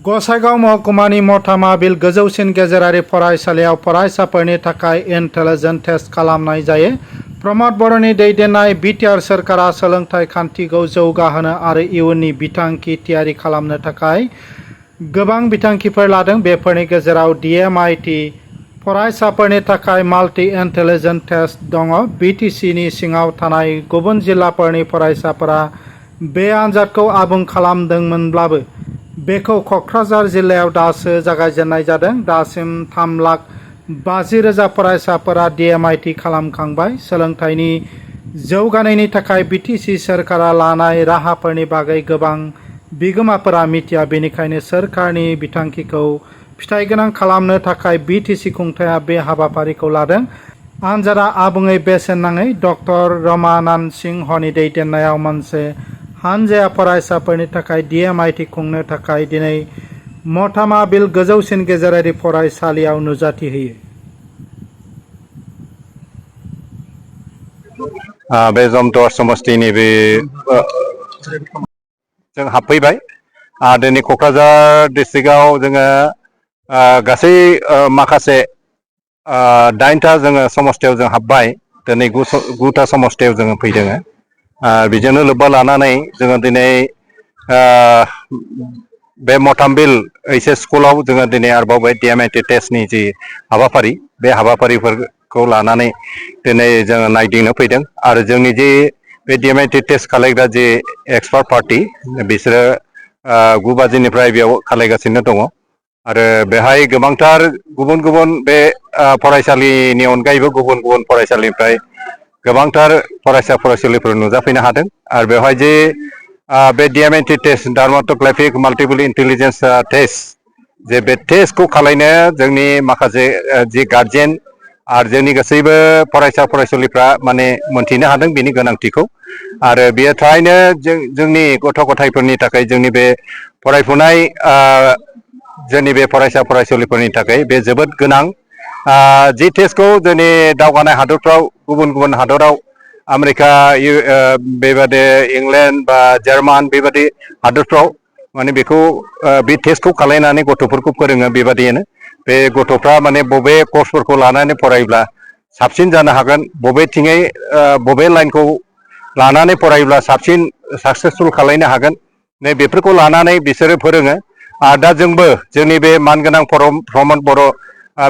गसाइगाव महकुमानि मथामा बिल गोजौसिन गेजेरारि फरायसालियाव फरायसाफोरनि थाखाय इन्टेलिजेन्ट टेस्ट खालामनाय जायो। प्रमद बर'नि दैदेननाय बिटिआर सोरखारा सोलोंथाइ खान्थिखौ जौगाहोनो आरो इयुननि बिथांखि थियारि खालामनो थाखाय गोबां बिथांखिफोर लादों। बेफोरनि गेजेराव DMIT फरायसाफोरनि थाखाय माल्टि इन्टेलिजेन्ट टेस्ट दङ। BTCनि सिङाव थानाय गुबुन जिल्लाफोरनि फरायसाफोरा बे आनजादखौ आबुं खालामदोंमोनब्लाबो बेखौ क'क्राझार जिल्लायाव दासो जागायजेननाय जादों। दासिम 3,50,000 फरायसाफोरा DMIT खालामखांबाय। सोलोंथाइनि जौगानायनि थाखाय BTC सोरखारा लानाय राहाफोरनि बागै गोबां बिगोमाफोरा मिथिया। बेनिखायनो सोरखारनि बिथांखिखौ फिथाइगोनां खालामनो थाखाय BTC खुंथाया बे हाबाफारिखौ लादों। आनजादा आबुङै बेसेन नाङै। डक्टर रमानान्द सिंहनि दैदेननायाव मोनसे हानजाया फरायसाफोरनि थाखाय DMIT खुंनो थाखाय दिनै मथामा बिल गोजौसिन गेजेरारि फरायसालियाव नुजाथिहोयो। बे जमदुवार समस्तिनि बे जों हाबफैबाय। दिनै क'क्राझार डिस्ट्रिक्टआव जोङो गासै माखासे 9टा जोङो समस्तियाव जों हाबबाय। दिनै 9टा समस्तियाव जोङो फैदों। बेजोंनो लोब्बा लानानै जोङो दिनै बे मथामबिल HS स्कुलाव जोङो दिनै आरोबाव बे DMIT टेस्टनि जि हाबाफारि बे हाबाफारिफोरखौ लानानै दिनै जोङो नायदिंनो फैदों। आरो जोंनि जि बे DMIT टेस्ट खालायग्रा जि एक्सपार्ट पार्टि बिसोरो 9 बाजिनिफ्राय बेयाव खालायगासिनो दङ। आरो बेहाय गोबांथार गुबुन गुबुन बे फरायसालिनि अनगायैबो गुबुन गुबुन फरायसालिनिफ्राय गोबांथार फरायसा फरायसुलिफोर नुजाफैनो हादों। आरो बेवहाय जे बे DMIT test dermatographic multiple intelligence test जे बे टेस्टखौ खालायनो जोंनि माखासे जि गार्जेन आरो जोंनि गासैबो फरायसा फरायसुलिफ्रा माने मोनथिनो हादों बेनि गोनांथिखौ। आरो बेयो थारैनो जोंनि गथ' गथायफोरनि थाखाय जोंनि बे फरायफुनाय जोंनि बे फरायसा फरायसुलिफोरनि थाखाय बे जोबोद गोनां। जि टेस्टखौ जोंनि दावगानाय हादरफ्राव गुबुन गुबुन हादराव आमेरिका बेबादि इंलेण्ड बा जार्मान बेबादि हादरफ्राव माने बेखौ बे टेस्टखौ खालायनानै गथ'फोरखौ फोरोङो। बेबादियैनो बे गथ'फ्रा माने बबे कर्सफोरखौ लानानै फरायोब्ला साबसिन जानो हागोन, बबेथिङै बबे लाइनखौ लानानै फरायोब्ला साबसिन साक्सेसफुल खालायनो हागोन, नै बेफोरखौ लानानै बिसोरो फोरोङो। आरो दा जोंबो जोंनि बे मानगोनां प्रमद बर'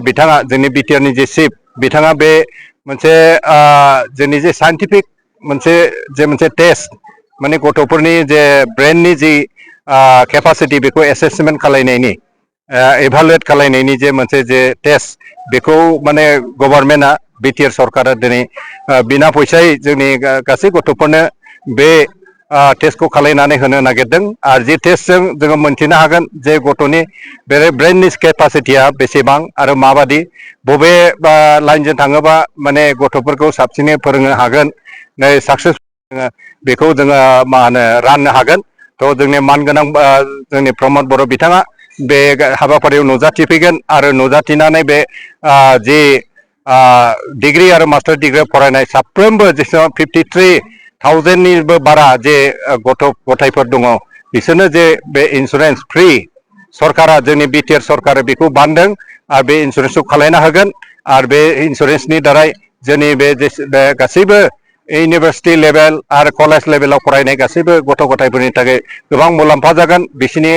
बिथाङा जोंनि बिटिआरनि जे चिफ बिथाङा बे मोनसे जोंनि जे साइन्टिफिक मोनसे टेस्ट माने गथ'फोरनि जे ब्रेननि जि केपासिटि बेखौ एसेसमेन्ट खालायनायनि एभालुएट खालायनायनि जे मोनसे जे टेस्ट बेखौ माने गभर्नमेन्टआ बिटिआर सरकारा दिनै बिना फैसायै जोंनि गासै गथ'फोरनो बे टेस्टखौ खालायनानै होनो नागिरदों। आरो जि टेस्टजों जोङो मोनथिनो हागोन जे गथ'नि बे ब्रेननि केपासिटिया बेसेबां आरो माबादि बबे लाइनजों थाङोबा माने गथ'फोरखौ साबसिनै फोरोंनो हागोन, नै साक्सेसफुल बेखौ जोङो मा होनो राननो हागोन। थ' जोंनि मानगोनां जोंनि प्रमद बर' बिथाङा बे हाबाफारियाव नुजाथिफैगोन आरो नुजाथिनानै बे जि डिग्री आरो मास्टार डिग्री फरायनाय साफ्रोमबो जेसेबां 53,000निबो बारा जे गथ' गथायफोर दङ बिसोरनो जे बे इन्सुरेन्स फ्रि सरकारा जोंनि बिटिआर सरकारा बेखौ बानदों। आरो बे इन्सुरेन्सखौ खालायना होगोन। आरो बे इन्सुरेन्सनि दारै जोंनि बे गासैबो इउनिभार्सिटि लेभेल आरो कलेज लेभेलाव फरायनाय गासैबो गथ' गथायफोरनि थाखाय गोबां मुलाम्फा जागोन। बिसोरनि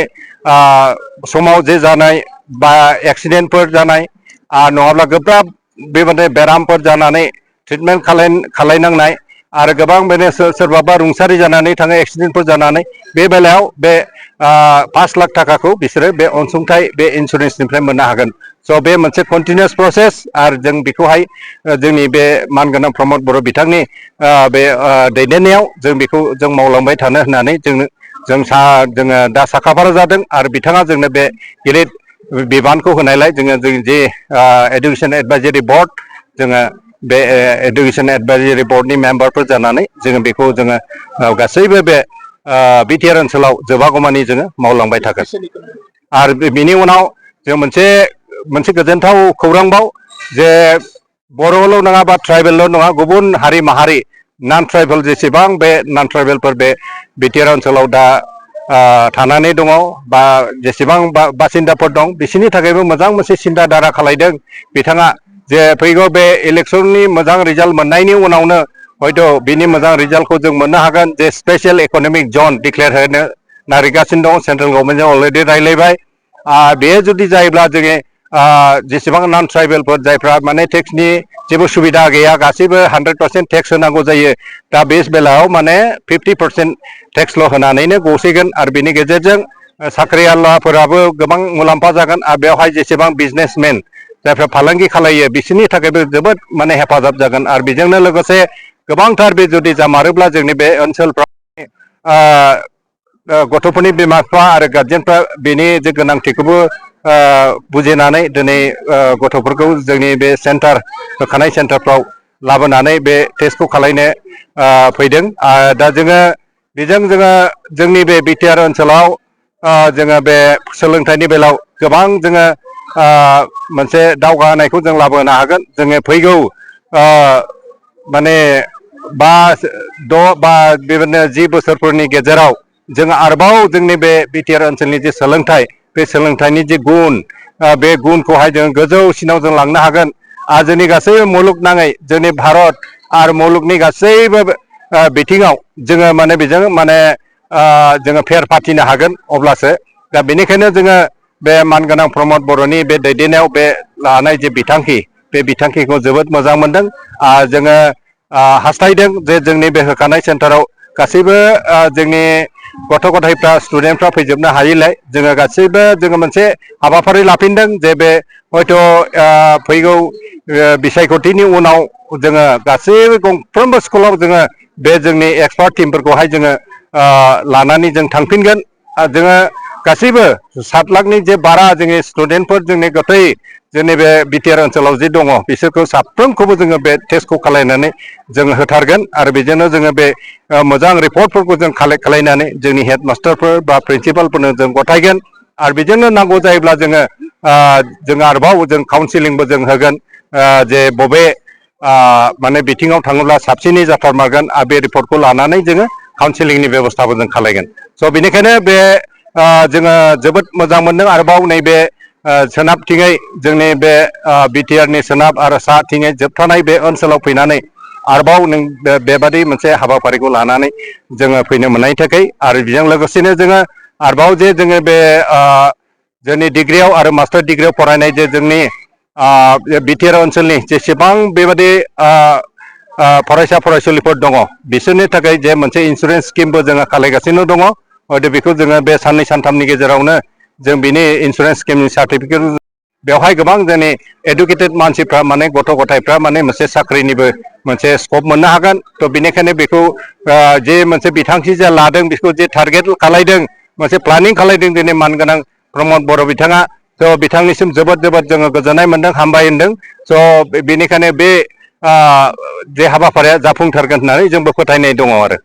समाव जे जानाय बा एक्सिडेन्टफोर जानाय नङाब्ला गोब्राब बेबायदि बेरामफोर जानानै ट्रिटमेन्ट खालायनांनाय आरो गोबां बेनो सोरबाबा रुंसारि जानानै थाङो एक्सिडेन्टफोर जानानै बे बेलायाव बे 5 लाख थाखाखौ बिसोरो बे अनसुंथाइ बे इन्सुरेन्सनिफ्राय मोननो हागोन। स' बे मोनसे कन्टिनिउस प्रसेस आरो जों बेखौहाय जोंनि बे मानगोनां प्रमद बर' बिथांनि बे दैदेननायाव जों बेखौ जों मावलांबाय थानो होननानै जोङो दा साखाफारा जादों। आरो बिथाङा जोंनो बे गिलिर बिबानखौ होनायलाय जोङो जों जे एडुकेसन एडभाइजारि बर्ड जोङो बे एडुकेसन एडभाइजारि बर्डनि मेम्बारफोर जानानै जोङो बेखौ जोङो गासैबो बे बिटिआर ओनसोलाव जोबागौमानि जोङो मावलांबाय थागोन। आरो बिनि उनाव जों मोनसे गोजोनथाव खौरांबाव जे बर'ल' नङा बा ट्राइबेलल' नङा गुबुन हारि माहारि नन ट्राइबेल जेसेबां बे नन ट्राइबेलफोर बे बिटिआर ओनसोलाव दा थानानै दङ बा जेसेबां बासिन्दाफोर दं बिसोरनि थाखायबो मोजां मोनसे सिन्था धारा खालायदों बिथाङा जे फैगौ बे इलेक्सननि मोजां रिजाल्ट मोननायनि उनावनो हयथ' बिनि मोजां रिजाल्टखौ जों मोननो हागोन जे स्पेशल इक'नमिक जन डिक्लेयार होनो नागिरगासिनो दं सेन्ट्रेल गभर्नमेन्टजों अलरेडि रायज्लायबाय बे जुदि जायोब्ला जोङो जेसेबां नन ट्राइबेलफोर जायफ्रा माने टेक्सनि जेबो सुबिदा गैया गासैबो 100% टेक्स होनांगौ जायो दा बे बेलायाव माने 50% टेक्सल' होनानैनो गसिगोन आरो बेनि गेजेरजों साख्रिआवलाफोराबो गोबां मुलाम्फा जागोन आरो बेवहाय जेसेबां बिजनेसमेन जायफ्रा फालांगि खालायो बिसोरनि थाखायबो जोबोद माने हेफाजाब जागोन आरो बेजोंनो लोगोसे गोबांथार बे जुदि जामारोब्ला जोंनि बे ओनसोलफ्राव गथ'फोरनि बिमा बिफा आरो गार्जेनफ्रा बेनि जे गोनांथिखौबो बुजिनानै दिनै गथ'फोरखौ जोंनि बे सेन्टार होखानाय सेन्टारफ्राव लाबोनानै बे टेस्टखौ खालायनो फैदों दा जोङो बेजों जोङो जोंनि बे बिटिआर ओनसोलाव जोङो बे सोलोंथाइनि बेलायाव गोबां जोङो मोनसे दावगानायखौ जों लाबोनो हागोन जोङो फैगौ माने 5-6 बा बेबायदिनो 10 बोसोरफोरनि गेजेराव जों आरोबाव जोंनि बे बिटिआर ओनसोलनि जे सोलोंथाइ बे सोलोंथाइनि जे गुन बे गुनखौहाय जों गोजौसिनाव जों लांनो हागोन आरो जोंनि गासैबो मुलुगनाङै जोंनि भारत आरो मुलुगनि गासैबो बिथिङाव जोङो माने बेजों माने जोङो फेर फाथिनो हागोन अब्लासो दा बेनिखायनो जोङो बे मानगोनां प्रमद बर'नि बे दैदेननायाव बे लानाय जे बिथांखि बे बिथांखिखौ जोबोद मोजां मोनदों जोङो हास्थायदों जे जोंनि बे होखानाय सेन्टाराव गासैबो जोंनि गथ' गथायफ्रा स्टुडेन्टफ्रा फैजोबनो हायिलाय जोङो गासैबो जोङो मोनसे हाबाफारि लाफिनदों जे बे हयथ' फैगौ बिसायख'थिनि उनाव जोङो गासैबो गंफ्रोमबो स्कुलाव जोङो बे जोंनि एक्सपार्ट टिमफोरखौहाय जोङो लानानै जों थांफिनगोन जोङो गासैबो 7 लाखनि जे बारा जोंनि स्टुडेन्टफोर जोंनि गथै जोंनि बे बिटिआर ओनसोलाव जे दङ बिसोरखौ साफ्रोमखौबो जोङो बे टेस्टखौ खालायनानै जोङो होथारगोन आरो बेजोंनो जोङो बे मोजां रिपर्टफोरखौ जों कालेक्ट खालायनानै जोंनि हेड मास्टारफोर बा प्रिन्सिपालफोरनो जों गथायगोन आरो बेजोंनो नांगौ जायोब्ला जोङो जों आरोबाव जों काउन्सिलिंबो जों होगोन जे बबे माने बिथिङाव थाङोब्ला साबसिनै जाथारमारगोन आरो बे रिपर्टखौ लानानै जोङो काउन्सिलिंनि बेब'स्थाबो जों खालायगोन स' बेनिखायनो बे जोङो जोबोद मोजां मोनदों आरोबाव नैबे सोनाबथिङै जोंनि बे बिटिआरनि सोनाब आरो साहाथिङै जोबथानाय बे ओनसोलाव फैनानै आरोबाव नों बेबादि मोनसे हाबाफारिखौ लानानै जोङो फैनो मोननायनि थाखाय आरो बेजों लोगोसेनो जोङो आरोबाव जे जोङो बे जोंनि डिग्रियाव आरो मास्टार डिग्रियाव फरायनाय जे जोंनि बिटिआर ओनसोलनि जेसेबां बेबादि फरायसा फरायसुलिफोर दङ बिसोरनि थाखाय जे मोनसे इन्सुरेन्स स्किमबो जोङो खालायगासिनो दङ हयथ' बेखौ जोङो बे 2-3 गेजेरावनो जों बिनि इन्सुरेन्स स्किमनि सार्टिफिकेट बेवहाय गोबां जोंनि एडुकेटेड मानसिफ्रा माने गथ' गथायफ्रा माने मोनसे साख्रिनिबो मोनसे स्कप मोननो हागोन थ' बेनिखायनो बेखौ जे मोनसे बिथांखि जे लादों बेखौ जे टारगेट खालायदों मोनसे प्लानिं खालायदों दिनै मानगोनां प्रमद बर' बिथाङा थ' बिथांनिसिम जोबोद जोङो गोजोननाय मोनदों हामबाय होनदों स' बेनिखायनो बे जे हाबाफारिया जाफुंथारगोन होननानै जोंबो फोथायनाय दङ आरो